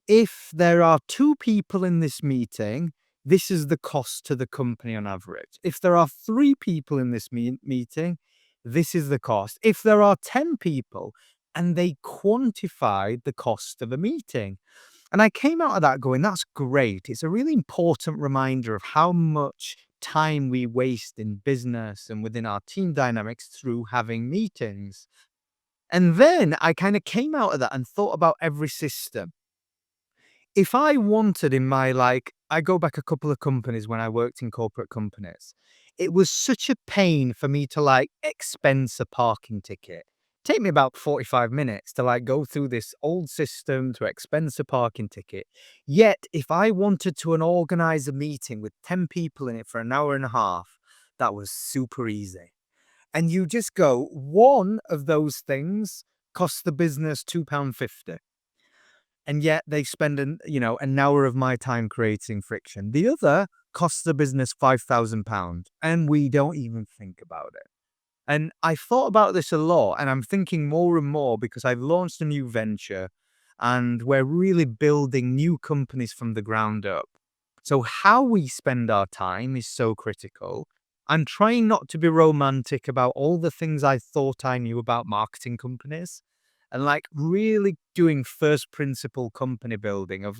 if there are 2 people in this meeting, this is the cost to the company on average. If there are 3 people in this meeting, this is the cost. If there are 10 people, and they quantified the cost of a meeting. And I came out of that going, that's great. It's a really important reminder of how much time we waste in business and within our team dynamics through having meetings. And then I kind of came out of that and thought about every system. If I wanted in my, I go back a couple of companies when I worked in corporate companies, it was such a pain for me to expense a parking ticket. Take me about 45 minutes to go through this old system to expense a parking ticket. Yet, if I wanted to organize a meeting with 10 people in it for an hour and a half, that was super easy. And you just go, one of those things costs the business £2.50. And yet they spend an hour of my time creating friction. The other costs the business £5,000, and we don't even think about it. And I thought about this a lot, and I'm thinking more and more because I've launched a new venture and we're really building new companies from the ground up. So how we spend our time is so critical. I'm trying not to be romantic about all the things I thought I knew about marketing companies and really doing first principle company building of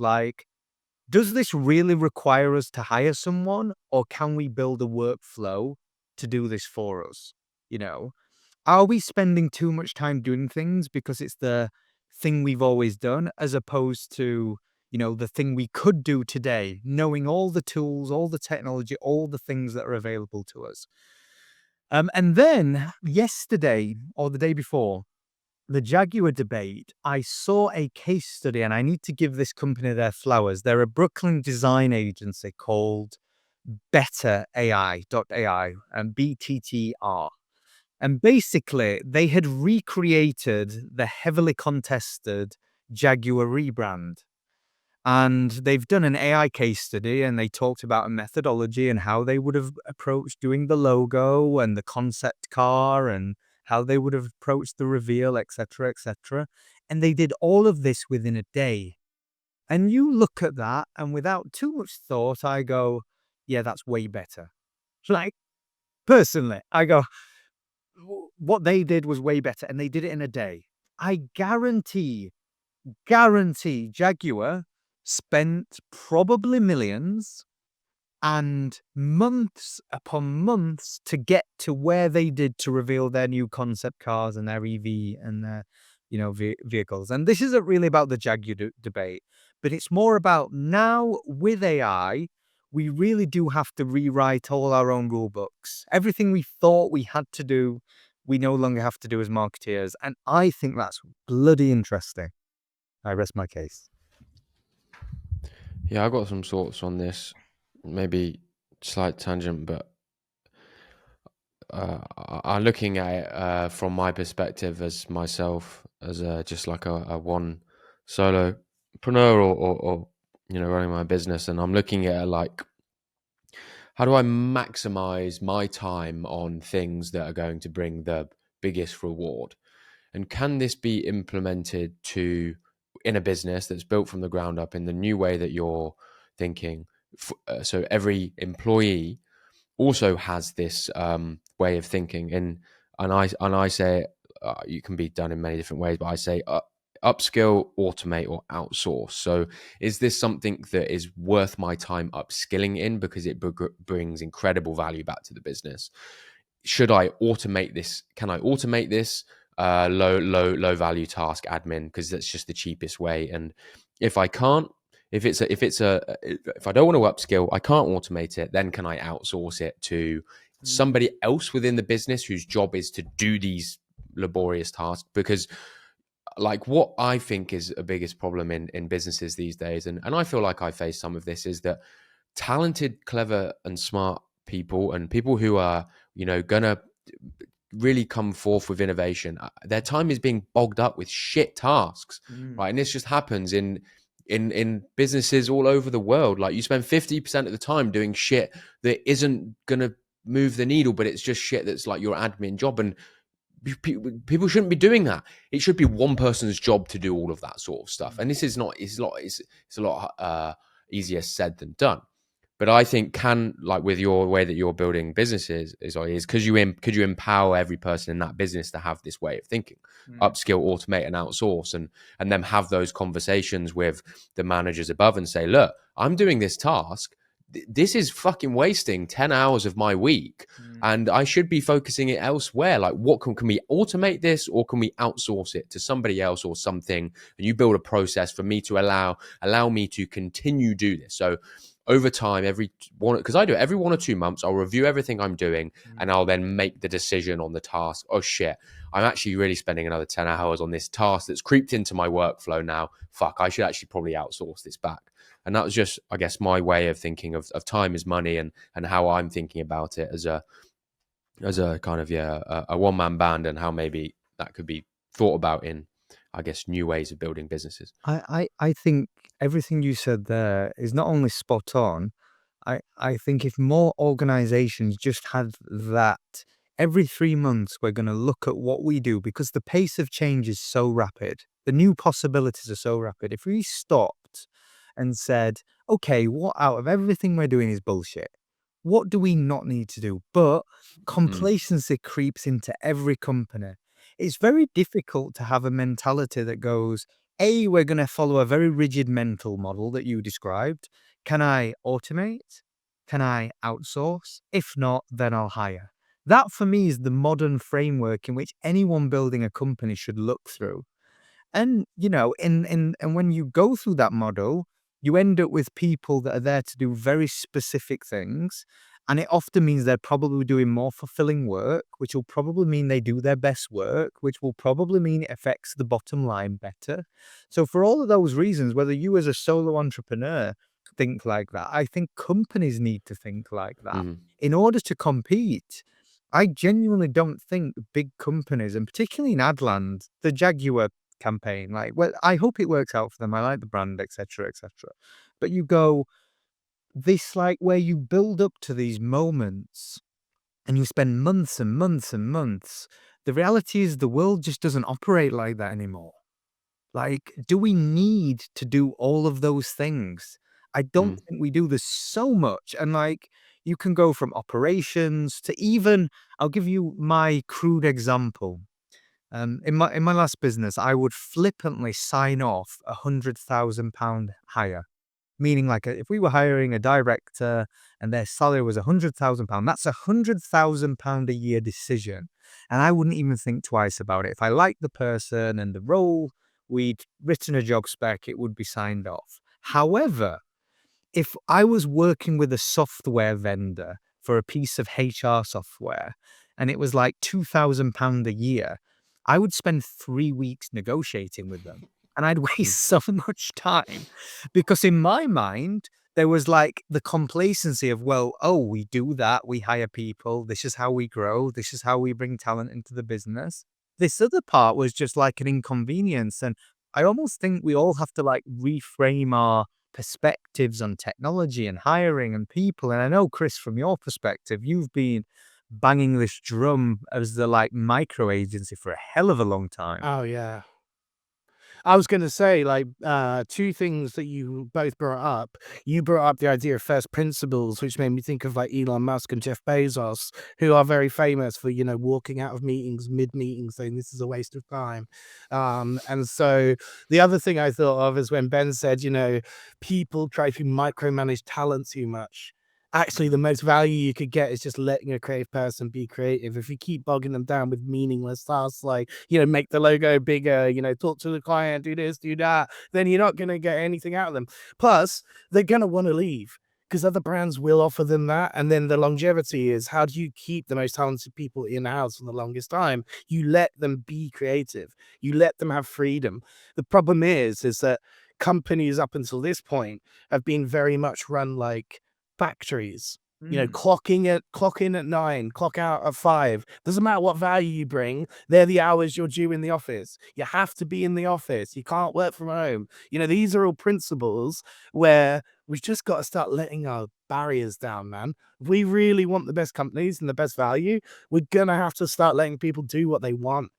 does this really require us to hire someone, or can we build a workflow to do this for us? Are we spending too much time doing things because it's the thing we've always done, as opposed to, the thing we could do today, knowing all the tools, all the technology, all the things that are available to us? And then yesterday or the day before, the Jaguar debate, I saw a case study, and I need to give this company their flowers. They're a Brooklyn design agency called BetterAI.ai and BTTR. And basically, they had recreated the heavily contested Jaguar rebrand. And they've done an AI case study, and they talked about a methodology and how they would have approached doing the logo and the concept car and how they would have approached the reveal, etc., etc. And they did all of this within a day. And you look at that, and without too much thought, I go, yeah, that's way better. Personally, I go, what they did was way better, and they did it in a day. I guarantee Jaguar spent probably millions and months upon months to get to where they did to reveal their new concept cars and their EV and their, vehicles. And this isn't really about the Jaguar debate, but it's more about now with AI, we really do have to rewrite all our own rule books. Everything we thought we had to do, we no longer have to do as marketeers. And I think that's bloody interesting. I rest my case. Yeah, I got some thoughts on this. Maybe slight tangent, but I'm looking at it from my perspective as myself, as just like a one solopreneur or running my business, and I'm looking at it how do I maximize my time on things that are going to bring the biggest reward, and can this be implemented in a business that's built from the ground up in the new way that you're thinking? So every employee also has this way of thinking, and I say you can be done in many different ways, but I say upskill, automate, or outsource. So is this something that is worth my time upskilling in because it brings incredible value back to the business? Should I automate this? Can I automate this low value task admin because that's just the cheapest way? And if I can't, if I don't want to upskill, I can't automate it, then can I outsource it to somebody else within the business whose job is to do these laborious tasks? Because what I think is a biggest problem in businesses these days, and I feel like I face some of this, is that talented, clever, and smart people, and people who are, gonna really come forth with innovation, their time is being bogged up with shit tasks, right? And this just happens in businesses all over the world. Like, you spend 50% of the time doing shit that isn't gonna move the needle, but it's just shit that's like your admin job. And people shouldn't be doing that. It should be one person's job to do all of that sort of stuff. And this is not, it's a lot easier said than done. But I think, like with your way that you're building businesses is could you empower every person in that business to have this way of thinking, upskill, automate, and outsource, and then have those conversations with the managers above and say, look, I'm doing this task. This is fucking wasting 10 hours of my week, and I should be focusing it elsewhere. Like, what can we automate this, or can we outsource it to somebody else or something? And you build a process for me to allow me to continue do this. So over time, because I do it every 1 or 2 months, I'll review everything I'm doing, and I'll then make the decision on the task. Oh shit, I'm actually really spending another 10 hours on this task that's creeped into my workflow now. Fuck, I should actually probably outsource this back. And that was just, I guess, my way of thinking of time as money, and how I'm thinking about it as a kind of a one-man band, and how maybe that could be thought about in, I guess, new ways of building businesses. I think everything you said there is not only spot on. I think if more organizations just had that, every 3 months we're going to look at what we do, because the pace of change is so rapid. The new possibilities are so rapid. If we stopped and said, okay, what out of everything we're doing is bullshit? What do we not need to do? But complacency creeps into every company. It's very difficult to have a mentality that goes, A, we're going to follow a very rigid mental model that you described. Can I automate? Can I outsource? If not, then I'll hire. That for me is the modern framework in which anyone building a company should look through. And, you know, and when you go through that model, you end up with people that are there to do very specific things. And it often means they're probably doing more fulfilling work, which will probably mean they do their best work, which will probably mean it affects the bottom line better. So for all of those reasons, whether you as a solo entrepreneur think like that, I think companies need to think like that. In order to compete, I genuinely don't think big companies, and particularly in Adland, the Jaguar campaign, like, well, I hope it works out for them. I like the brand, etc., etc. But you go, this, like, where you build up to these moments and you spend months and months and months. The reality is the world just doesn't operate like that anymore. Like, do we need to do all of those things? I don't think we do. There's so much. And like, you can go from operations to even, I'll give you my crude example. In my last business, I would flippantly sign off £100,000 hire. Meaning, like, if we were hiring a director and their salary was £100,000, that's £100,000 a year decision. And I wouldn't even think twice about it. If I liked the person and the role, we'd written a job spec, it would be signed off. However, if I was working with a software vendor for a piece of HR software and it was like £2,000 a year, I would spend 3 weeks negotiating with them. And I'd waste so much time because in my mind, there was like the complacency of, well, oh, we do that. We hire people. This is how we grow. This is how we bring talent into the business. This other part was just like an inconvenience. And I almost think we all have to like reframe our perspectives on technology and hiring and people. And I know, Chris, from your perspective, you've been banging this drum as the like micro agency for a hell of a long time. Oh yeah. I was going to say, like, two things that you both brought up. You brought up the idea of first principles, which made me think of like Elon Musk and Jeff Bezos, who are very famous for, you know, walking out of meetings mid-meeting saying this is a waste of time. And so the other thing I thought of is when Ben said, you know, people try to micromanage talent too much. Actually, the most value you could get is just letting a creative person be creative. If you keep bogging them down with meaningless tasks like, you know, make the logo bigger, you know, talk to the client, do this, do that, then you're not going to get anything out of them. Plus, they're going to want to leave because other brands will offer them that. And then the longevity is, how do you keep the most talented people in-house for the longest time? You let them be creative. You let them have freedom. The problem is that companies up until this point have been very much run like factories. You know, clock in at 9, clock out at 5. Doesn't matter what value you bring. They're the hours you're due in the office. You have to be in the office. You can't work from home. You know, these are all principles where we've just got to start letting our barriers down, man. If we really want the best companies and the best value, we're going to have to start letting people do what they want,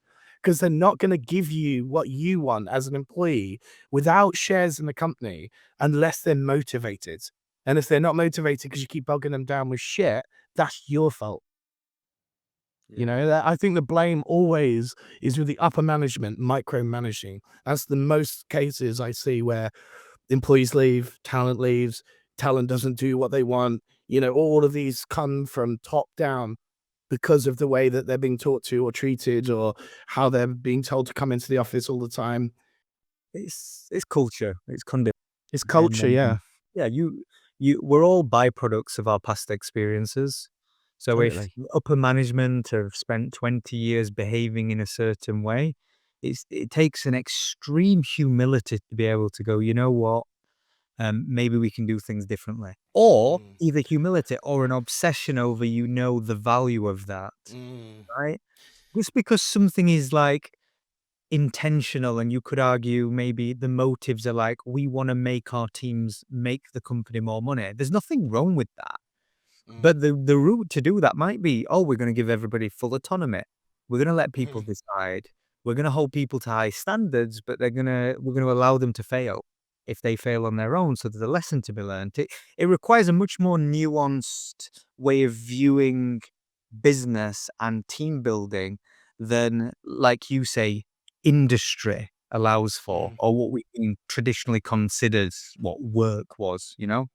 because they're not going to give you what you want as an employee without shares in the company unless they're motivated. And if they're not motivated because you keep bugging them down with shit, that's your fault. You know, I think the blame always is with the upper management micromanaging. That's the most cases I see where employees leave, talent leaves, talent doesn't do what they want. You know, all of these come from top down because of the way that they're being taught to or treated, or how they're being told to come into the office all the time. It's culture. It's conditioning. It's culture, yeah. Yeah, we're all byproducts of our past experiences. So if Totally. upper management have spent 20 years behaving in a certain way, it takes an extreme humility to be able to go, you know what, maybe we can do things differently. Or either humility or an obsession over, you know, the value of that, right? Just because something is like intentional, and you could argue maybe the motives are like, we want to make our teams make the company more money. There's nothing wrong with that. But the route to do that might be, oh, we're going to give everybody full autonomy. We're going to let people decide. We're going to hold people to high standards, but we're going to allow them to fail if they fail on their own. So there's a lesson to be learned. It requires a much more nuanced way of viewing business and team building than, like you say, industry allows for, or what we traditionally considered what work was, you know?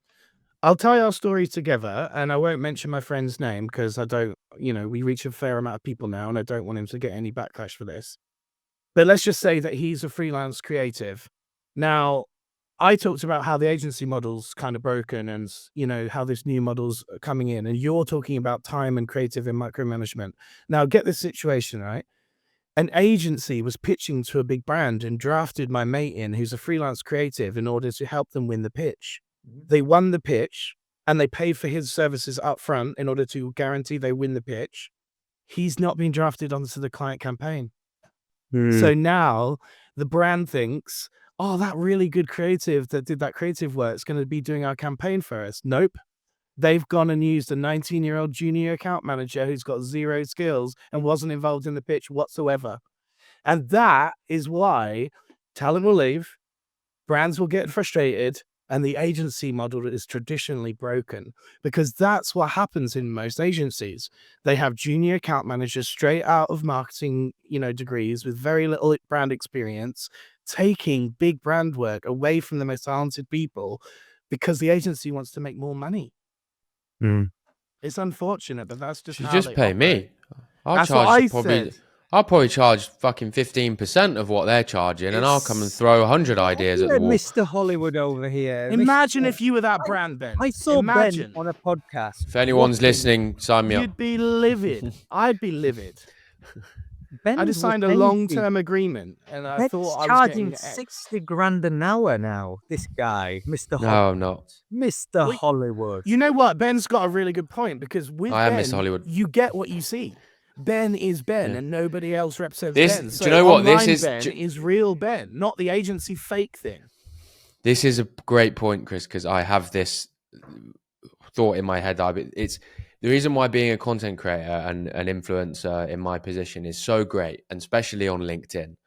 I'll tell our stories together, and I won't mention my friend's name because I don't, you know, we reach a fair amount of people now, and I don't want him to get any backlash for this. But let's just say that he's a freelance creative. Now, I talked about how the agency model's kind of broken, and, you know, how this new model's coming in, and you're talking about time and creative and micromanagement. Now, get this situation, right? An agency was pitching to a big brand and drafted my mate in, who's a freelance creative, in order to help them win the pitch. They won the pitch, and they paid for his services up front in order to guarantee they win the pitch. He's not been drafted onto the client campaign. So now the brand thinks, oh, that really good creative that did that creative work is going to be doing our campaign for us. Nope. They've gone and used a 19-year-old junior account manager who's got zero skills and wasn't involved in the pitch whatsoever. And that is why talent will leave, brands will get frustrated, and the agency model is traditionally broken, because that's what happens in most agencies. They have junior account managers straight out of marketing, you know, degrees with very little brand experience, taking big brand work away from the most talented people because the agency wants to make more money. It's unfortunate, but that's just You how just they pay operate. me. That's what I said. I'll probably charge fucking 15% of what they're charging, and I'll come and throw 100 ideas at the wall. Mr. Hollywood over here. Imagine if you were that brand, Ben. I saw Imagine. Ben on a podcast. If anyone's listening, sign me up. You'd be livid. I'd be livid. Ben I just signed a long-term agreement, and I thought I was charging getting 60 grand an hour now. This guy, Mr. No, Hollywood. I'm not. Mr. Hollywood. You know what? Ben's got a really good point, because with I am Ben, Mr. Hollywood. you get what you see. Ben is Ben, and nobody else represents This- Ben. do So you know what? This online is- Ben do- is real Ben, not the agency fake thing. This is a great point, Chris, because I have this thought in my head. It's the reason why being a content creator and an influencer in my position is so great, and especially on LinkedIn.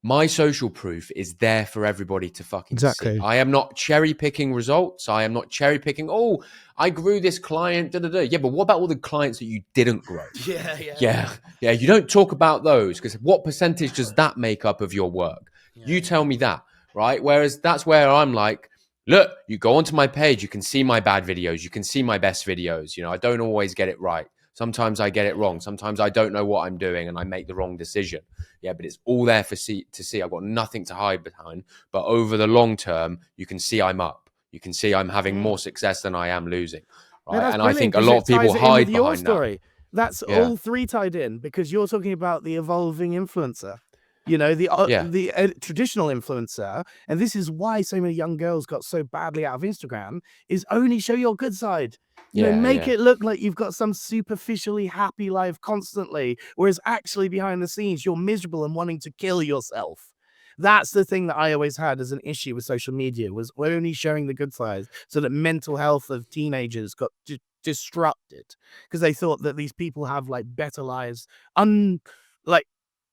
My social proof is there for everybody to fucking Exactly. see. I am not cherry picking results. I am not cherry picking. Oh, I grew this client. Yeah, but what about all the clients that you didn't grow? Yeah. You don't talk about those, because what percentage does that make up of your work? You tell me that, right? Whereas that's where I'm like, look, you go onto my page, you can see my bad videos, you can see my best videos. You know, I don't always get it right. Sometimes I get it wrong. Sometimes I don't know what I'm doing and I make the wrong decision. Yeah, but it's all there to see. I've got nothing to hide behind. But over the long term, you can see I'm up. You can see I'm having more success than I am losing. Right? No, And I think a because lot it of people ties it in hide with your behind story. that. That's Yeah. all three tied in, because you're talking about the evolving influencer. You know, Yeah. the traditional influencer, and this is why so many young girls got so badly out of Instagram, is only show your good side. You know, Yeah, make yeah. it look like you've got some superficially happy life constantly, whereas actually behind the scenes, you're miserable and wanting to kill yourself. That's the thing that I always had as an issue with social media, was only showing the good sides, so that mental health of teenagers got disrupted because they thought that these people have like better lives, like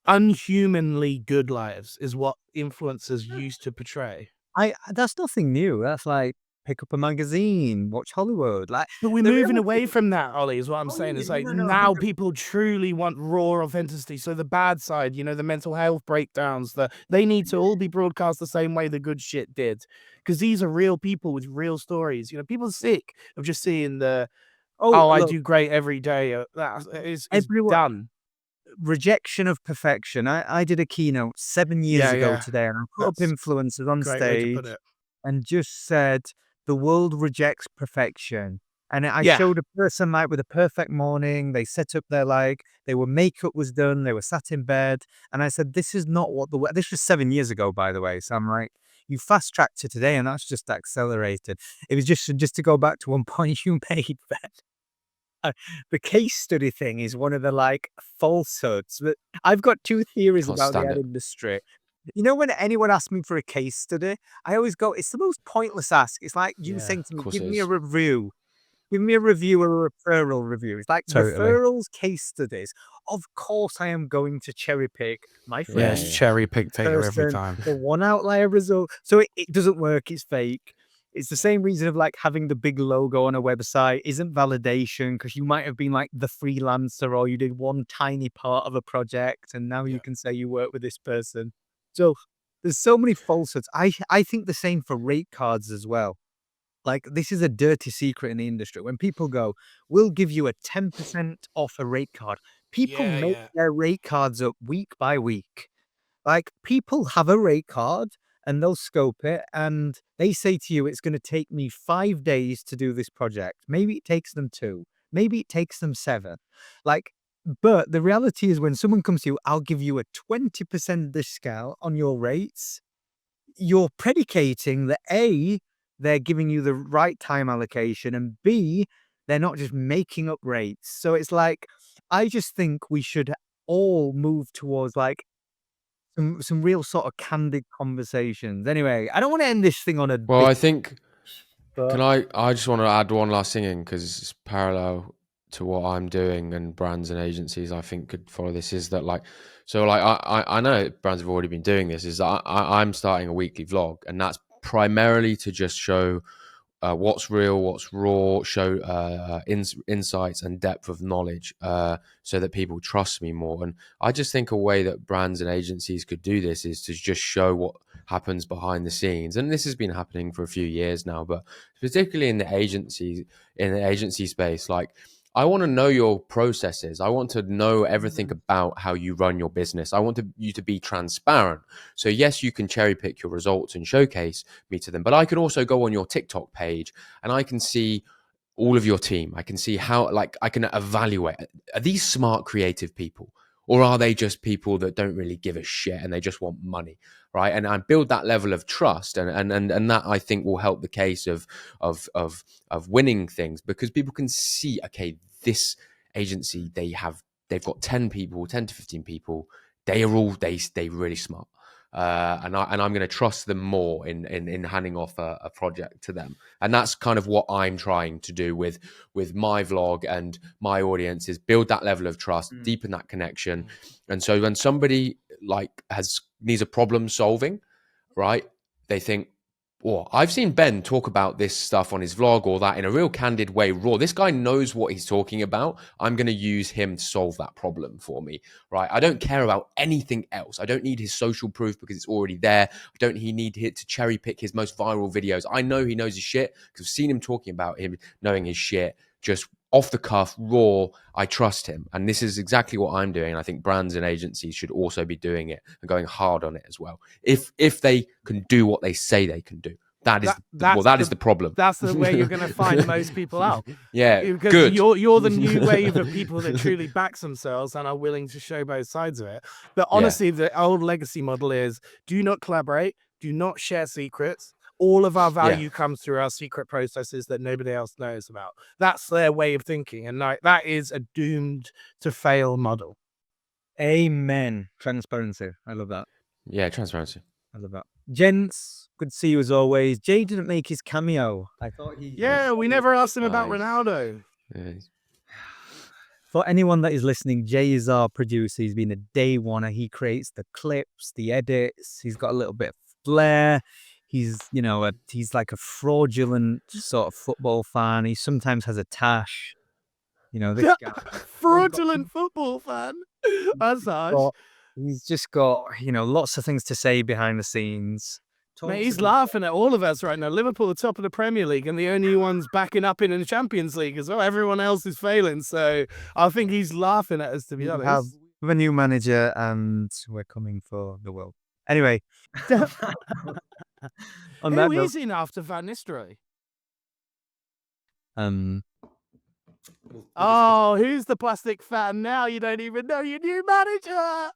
unhumanly good lives is what influencers used to portray. That's nothing new. That's like pick up a magazine, watch Hollywood. Like But we're the moving reality, away from that, Ollie, is what I'm Oh, saying. yeah, It's yeah, like no, no, now people truly want raw authenticity. So the bad side, you know, the mental health breakdowns, they need to all be broadcast the same way the good shit did. Because these are real people with real stories. You know, people are sick of just seeing oh, oh, I look, do great every day. That is everyone done. rejection of perfection. I did a keynote 7 years Yeah, ago yeah. today, and I put up That's influencers a on great way to put stage it. and just said the world rejects perfection. And I Yeah. showed a person like with a perfect morning. They set up their their makeup was done. They were sat in bed, and I said, "This is not what this was 7 years ago, by the way." So I'm like, "You fast tracked to today, and that's just accelerated." It was just to go back to one point you made, Ben. The case study thing is one of the falsehoods. But I've got two theories Can't about the stand ad it. industry. You know, when anyone asks me for a case study, I always go, it's the most pointless ask. It's like you Yeah. saying to Of me, course give it me a is. review. Give me a review or a referral review. It's like Totally. referrals, case studies. Of course, I am going to cherry pick my Yeah, Yeah, it's friend, yeah. cherry pick taker every person, time. the one outlier result. So it doesn't work. It's fake. It's the same reason of having the big logo on a website isn't validation, because you might have been like the freelancer or you did one tiny part of a project and now Yeah. you can say you work with this person. So there's so many falsehoods. I think the same for rate cards as well. Like, this is a dirty secret in the industry. When people go, we'll give you a 10% off a rate card, people Yeah, make yeah. their rate cards up week by week. Like, people have a rate card and they'll scope it and they say to you, it's going to take me 5 days to do this project. Maybe it takes them 2, maybe it takes them 7. Like, but the reality is when someone comes to you, I'll give you a 20% discount on your rates. You're predicating that A, they're giving you the right time allocation, and B, they're not just making up rates. So it's like, I just think we should all move towards some real sort of candid conversations. Anyway, I don't want to end this thing on a Well, big, I think but I just want to add one last thing in because it's parallel to what I'm doing, and brands and agencies I think could follow this. Is that I know brands have already been doing this. Is that I'm starting a weekly vlog, and that's primarily to just show what's real, what's raw, show insights and depth of knowledge, so that people trust me more. And I just think a way that brands and agencies could do this is to just show what happens behind the scenes. And this has been happening for a few years now, but particularly in the agency space, I want to know your processes. I want to know everything about how you run your business. I want you to be transparent. So yes, you can cherry pick your results and showcase me to them, but I can also go on your TikTok page and I can see all of your team. I can see how, I can evaluate, are these smart, creative people? Or are they just people that don't really give a shit and they just want money, right? And I build that level of trust, and that I think will help the case of winning things, because people can see, okay, this agency, they've got 10 people, 10 to 15 people. They are all they really smart. And I'm going to trust them more in handing off a project to them, and that's kind of what I'm trying to do with my vlog and my audience, is build that level of trust, deepen that connection, and so when somebody needs a problem solving, right, they think, well, I've seen Ben talk about this stuff on his vlog or that in a real candid way, raw. This guy knows what he's talking about. I'm going to use him to solve that problem for me, right? I don't care about anything else. I don't need his social proof because it's already there. I don't need to cherry pick his most viral videos. I know he knows his shit because I've seen him talking about him knowing his shit, just off the cuff, raw. I trust him. And this is exactly what I'm doing. And I think brands and agencies should also be doing it and going hard on it as well, if they can do what they say they can do. That is that's that is the problem. That's the way you're going to find most people out. Yeah, Because good. you're the new wave of people that truly backs themselves and are willing to show both sides of it. But honestly, the old legacy model is do not collaborate, do not share secrets. All of our value comes through our secret processes that nobody else knows about. That's their way of thinking. And like, that is a doomed to fail model. Amen. Transparency. I love that. Yeah, transparency. I love that. Gents, good to see you as always. Jay didn't make his cameo. I thought he. Yeah, we never asked him about Nice. Ronaldo. Yeah. For anyone that is listening, Jay is our producer. He's been a day oneer. He creates the clips, the edits. He's got a little bit of flair. He's, he's like a fraudulent sort of football fan. He sometimes has a tash. This guy. Fraudulent football fan. That's harsh. He's just got, lots of things to say behind the scenes. Mate, he's laughing at all of us right now. Liverpool are top of the Premier League and the only ones backing up in the Champions League as well. Everyone else is failing. So I think he's laughing at us, to be We have honest. a new manager and we're coming for the world. Anyway. On that Who note, is in after Van Nistelrooy? Oh, who's the plastic fan now? You don't even know your new manager.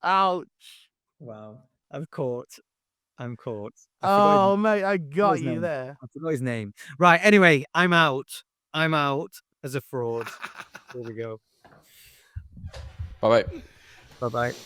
Ouch. Wow. I'm caught. I Oh, mate, I got his you name. there. I forgot his name. Right. Anyway, I'm out as a fraud. Here we go. Bye bye. Bye-bye.